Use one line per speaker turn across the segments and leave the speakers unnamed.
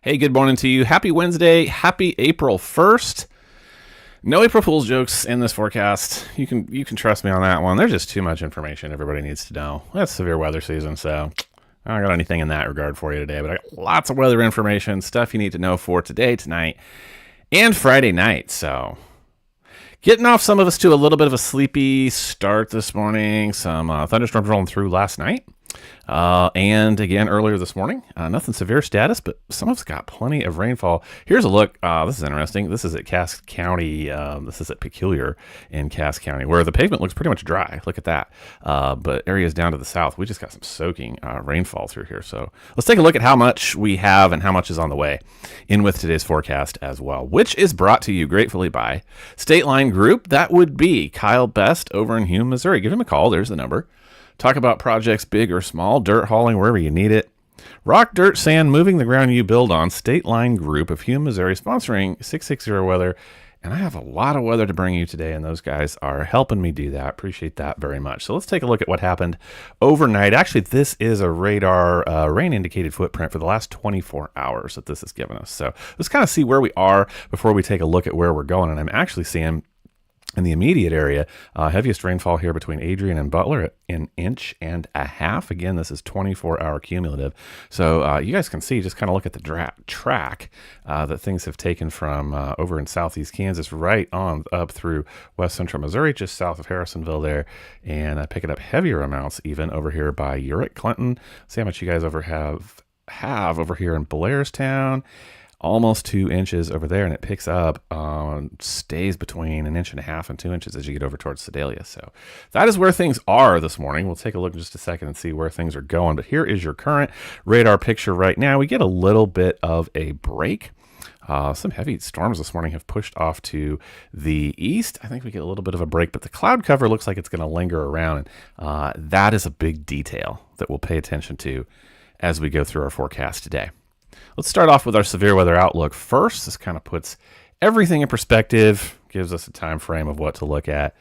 Hey, good morning to you. Happy Wednesday. Happy April 1st. No April Fool's jokes in this forecast. You can trust me on that one. There's just too much information everybody needs to know. That's severe weather season, so I don't got anything in that regard for you today, but I got lots of weather information, stuff you need to know for today, tonight, and Friday night. So getting off some of us to a little bit of a sleepy start this morning. Some thunderstorms rolling through last night. And again, earlier this morning, nothing severe status, but some of us got plenty of rainfall. Here's a look. This is interesting. This is at Cass County. This is at Peculiar in Cass County, where the pavement looks pretty much dry. Look at that. But areas down to the south, we just got some soaking rainfall through here. So let's take a look at how much we have and how much is on the way in with today's forecast as well, which is brought to you gratefully by State Line Group. That would be Kyle Best over in Hume, Missouri. Give him a call. There's the number. Talk about projects big or small, dirt hauling wherever you need it. Rock, dirt, sand, moving the ground you build on. State Line Group of Hume, Missouri, sponsoring 660 Weather. And I have a lot of weather to bring you today, and those guys are helping me do that. Appreciate that very much. So let's take a look at what happened overnight. Actually, this is a radar rain-indicated footprint for the last 24 hours that this has given us. So let's kind of see where we are before we take a look at where we're going. And I'm actually seeing in the immediate area, heaviest rainfall here between Adrian and Butler at 1.5 inches. Again, this is 24-hour cumulative. So you guys can see, just kind of look at the track that things have taken from over in southeast Kansas right on up through west central Missouri, just south of Harrisonville there, and picking up heavier amounts even over here by Urick, Clinton. See how much you guys have over here in Blairstown. Almost 2 inches over there, and it picks up, stays between 1.5 inches and 2 inches as you get over towards Sedalia. So that is where things are this morning. We'll take a look in just a second and see where things are going. But here is your current radar picture right now. We get a little bit of a break. Some heavy storms this morning have pushed off to the east. I think we get a little bit of a break, but the cloud cover looks like it's going to linger around. And that is a big detail that we'll pay attention to as we go through our forecast today. Let's start off with our severe weather outlook first. This kind of puts everything in perspective, gives us a time frame of what to look at.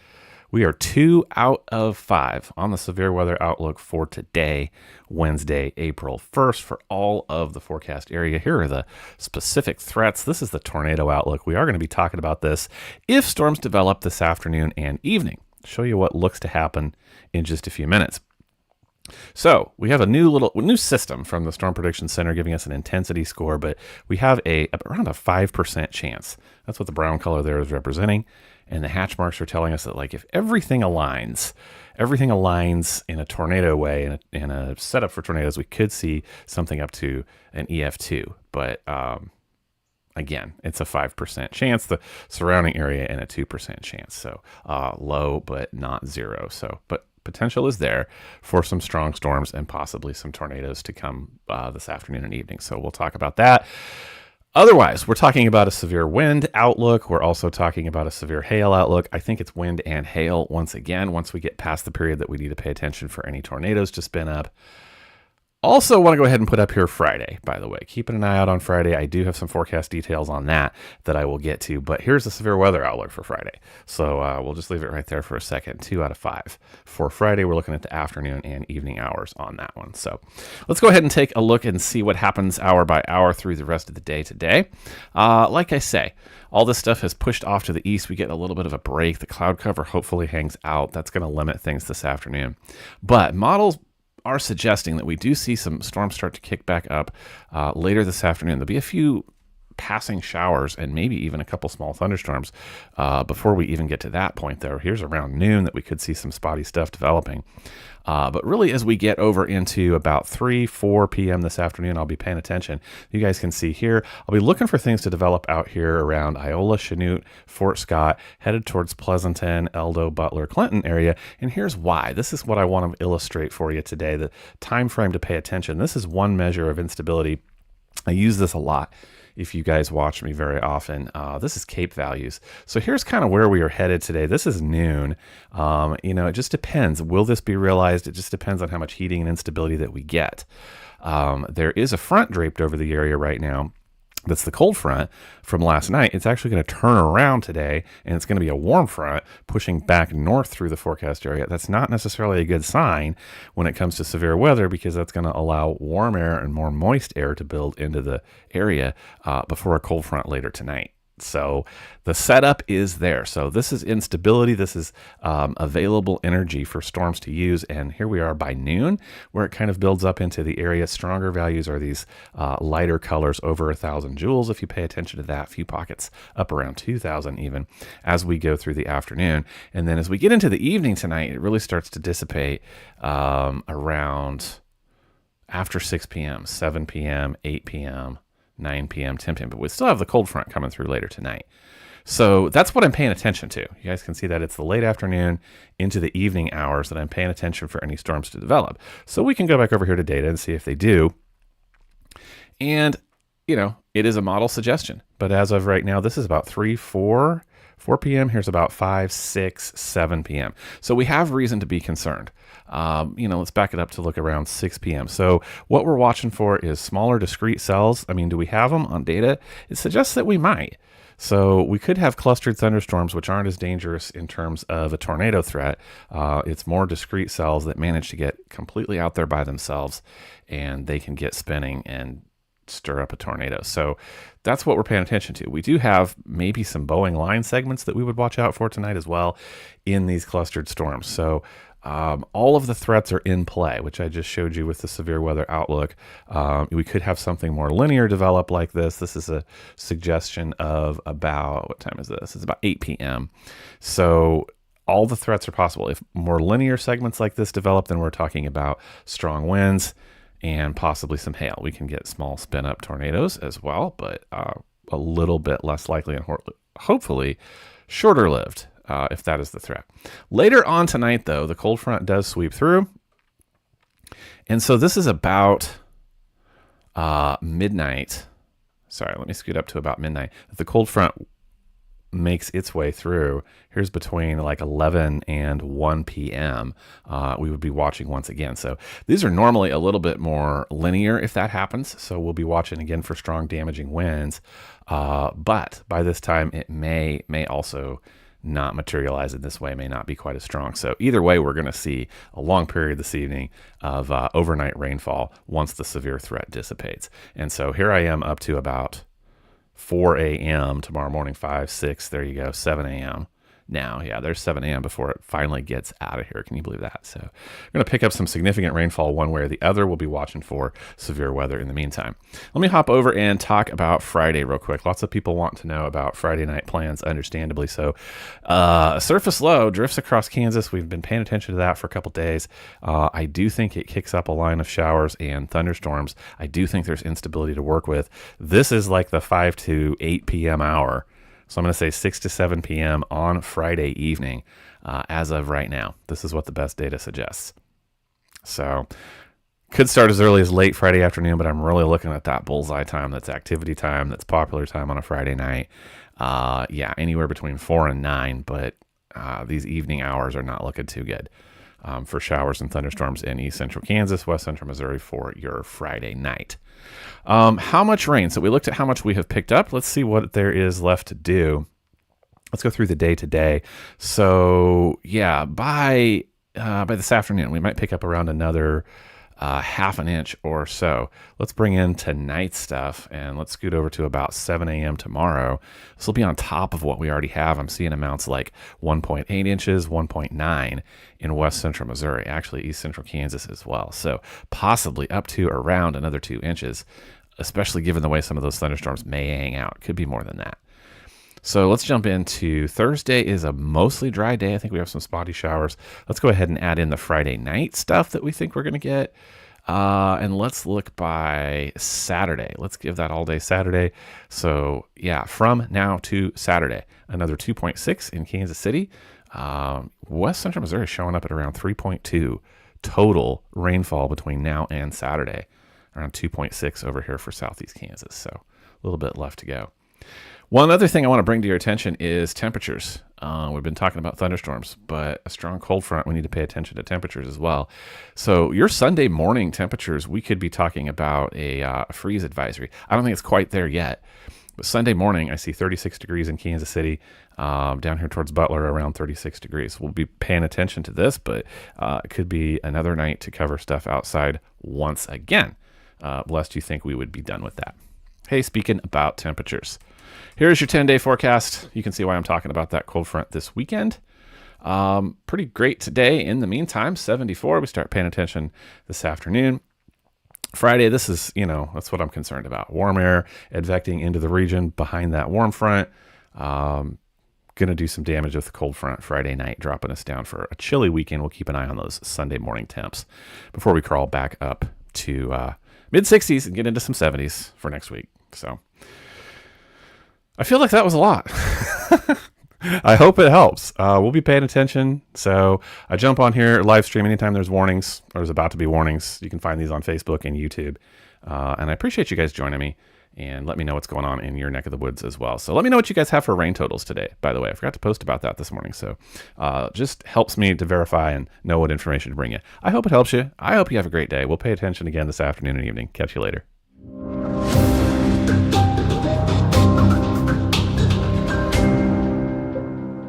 We are 2 out of 5 on the severe weather outlook for today, Wednesday, April 1st, for all of the forecast area. Here are the specific threats. This is the tornado outlook. We are going to be talking about this if storms develop this afternoon and evening. Show you what looks to happen in just a few minutes. So we have a new system from the Storm Prediction Center giving us an intensity score, but we have around a 5% chance. That's what the brown color there is representing. And the hatch marks are telling us that, like, if everything aligns in a tornado way, in a setup for tornadoes, we could see something up to an EF2. But again, it's a 5% chance, the surrounding area, and a 2% chance. So low, but not zero. But potential is there for some strong storms and possibly some tornadoes to come this afternoon and evening. So we'll talk about that. Otherwise, we're talking about a severe wind outlook. We're also talking about a severe hail outlook. I think it's wind and hail once again, once we get past the period that we need to pay attention for any tornadoes to spin up. Also want to go ahead and put up here Friday, by the way. Keeping an eye out on Friday. I do have some forecast details on that I will get to, but here's the severe weather outlook for Friday. So we'll just leave it right there for a second. 2 out of 5. For Friday, we're looking at the afternoon and evening hours on that one. So let's go ahead and take a look and see what happens hour by hour through the rest of the day today. Like I say, all this stuff has pushed off to the east. We get a little bit of a break. The cloud cover hopefully hangs out. That's going to limit things this afternoon. But models are suggesting that we do see some storms start to kick back up later this afternoon. There'll be a few passing showers and maybe even a couple small thunderstorms before we even get to that point, though. Here's around noon that we could see some spotty stuff developing. But really, as we get over into about 4 p.m. this afternoon, I'll be paying attention. You guys can see here, I'll be looking for things to develop out here around Iola, Chanute, Fort Scott, headed towards Pleasanton, Eldo, Butler, Clinton area. And here's why. This is what I want to illustrate for you today, the time frame to pay attention. This is one measure of instability. I use this a lot. If you guys watch me very often, this is CAPE values. So here's kind of where we are headed today. This is noon. It just depends. Will this be realized? It just depends on how much heating and instability that we get. There is a front draped over the area right now. that's the cold front from last night. It's actually going to turn around today, and it's going to be a warm front pushing back north through the forecast area. That's not necessarily a good sign when it comes to severe weather, because that's going to allow warm air and more moist air to build into the area before a cold front later tonight. So the setup is there. So this is instability. This is available energy for storms to use. And here we are by noon, where it kind of builds up into the area. Stronger values are these lighter colors over 1,000 joules. If you pay attention to that, a few pockets up around 2,000 even as we go through the afternoon. And then as we get into the evening tonight, it really starts to dissipate around after 6 p.m., 7 p.m., 8 p.m., 9 p.m., 10 p.m., but we still have the cold front coming through later tonight. So that's what I'm paying attention to. You guys can see that it's the late afternoon into the evening hours that I'm paying attention for any storms to develop. So we can go back over here to data and see if they do. And, it is a model suggestion. But as of right now, this is about 4 p.m. Here's about 5, 6, 7 p.m. So we have reason to be concerned. Let's back it up to look around 6 p.m. So what we're watching for is smaller discrete cells. Do we have them on data? It suggests that we might. So we could have clustered thunderstorms, which aren't as dangerous in terms of a tornado threat. It's more discrete cells that manage to get completely out there by themselves, and they can get spinning and stir up a tornado. So that's what we're paying attention to. We do have maybe some Boeing line segments that we would watch out for tonight as well in these clustered storms. So all of the threats are in play, which I just showed you with the severe weather outlook. We could have something more linear develop like this. This is a suggestion of about, what time is this? It's about 8 p.m. So all the threats are possible. If more linear segments like this develop, then we're talking about strong winds and possibly some hail. We can get small spin up tornadoes as well, but a little bit less likely and hopefully shorter lived. If that is the threat. Later on tonight, though, the cold front does sweep through. And so this is about midnight. Sorry, let me scoot up to about midnight. If the cold front makes its way through, here's between like 11 and 1 p.m. We would be watching once again. So these are normally a little bit more linear if that happens. So we'll be watching again for strong damaging winds. But by this time, it may also not materialize in this way, may not be quite as strong. So either way, we're going to see a long period this evening of overnight rainfall once the severe threat dissipates. And so here I am up to about 4 a.m. tomorrow morning, 5, 6, there you go, 7 a.m. Now, yeah, there's 7 a.m. before it finally gets out of here. Can you believe that? So we're going to pick up some significant rainfall one way or the other. We'll be watching for severe weather in the meantime. Let me hop over and talk about Friday real quick. Lots of people want to know about Friday night plans, understandably so. Surface low drifts across Kansas. We've been paying attention to that for a couple days. I do think it kicks up a line of showers and thunderstorms. I do think there's instability to work with. This is like the 5 to 8 p.m. hour. So I'm going to say 6 to 7 p.m. on Friday evening as of right now. This is what the best data suggests. So could start as early as late Friday afternoon, but I'm really looking at that bullseye time. That's activity time. That's popular time on a Friday night. Anywhere between 4 and 9, but these evening hours are not looking too good for showers and thunderstorms in East Central Kansas, West Central Missouri for your Friday night. How much rain? So we looked at how much we have picked up. Let's see what there is left to do. Let's go through the day to day. So yeah, by this afternoon, we might pick up around another half an inch or so. Let's bring in tonight's stuff and let's scoot over to about 7 a.m. tomorrow. This will be on top of what we already have. I'm seeing amounts like 1.8 inches, 1.9 in West Central Missouri, actually East Central Kansas as well. So possibly up to around another 2 inches, especially given the way some of those thunderstorms may hang out. Could be more than that. So let's jump into Thursday is a mostly dry day. I think we have some spotty showers. Let's go ahead and add in the Friday night stuff that we think we're going to get. And let's look by Saturday. Let's give that all day Saturday. So yeah, from now to Saturday, another 2.6 in Kansas City. West Central Missouri showing up at around 3.2 total rainfall between now and Saturday. Around 2.6 over here for Southeast Kansas. So a little bit left to go. One other thing I want to bring to your attention is temperatures. We've been talking about thunderstorms, but a strong cold front, we need to pay attention to temperatures as well. So your Sunday morning temperatures, we could be talking about a freeze advisory. I don't think it's quite there yet. But Sunday morning, I see 36 degrees in Kansas City, down here towards Butler, around 36 degrees. We'll be paying attention to this, but it could be another night to cover stuff outside once again, lest you think we would be done with that. Hey, speaking about temperatures, here's your 10-day forecast. You can see why I'm talking about that cold front this weekend. Pretty great today. In the meantime, 74. We start paying attention this afternoon. Friday, this is, that's what I'm concerned about. Warm air advecting into the region behind that warm front. Going to do some damage with the cold front Friday night, dropping us down for a chilly weekend. We'll keep an eye on those Sunday morning temps before we crawl back up to mid-60s and get into some 70s for next week. So I feel like that was a lot. I hope it helps. We'll be paying attention. So I jump on here, live stream anytime there's warnings or there's about to be warnings. You can find these on Facebook and YouTube. And I appreciate you guys joining me and let me know what's going on in your neck of the woods as well. So let me know what you guys have for rain totals today, by the way. I forgot to post about that this morning. So just helps me to verify and know what information to bring you. I hope it helps you. I hope you have a great day. We'll pay attention again this afternoon and evening. Catch you later.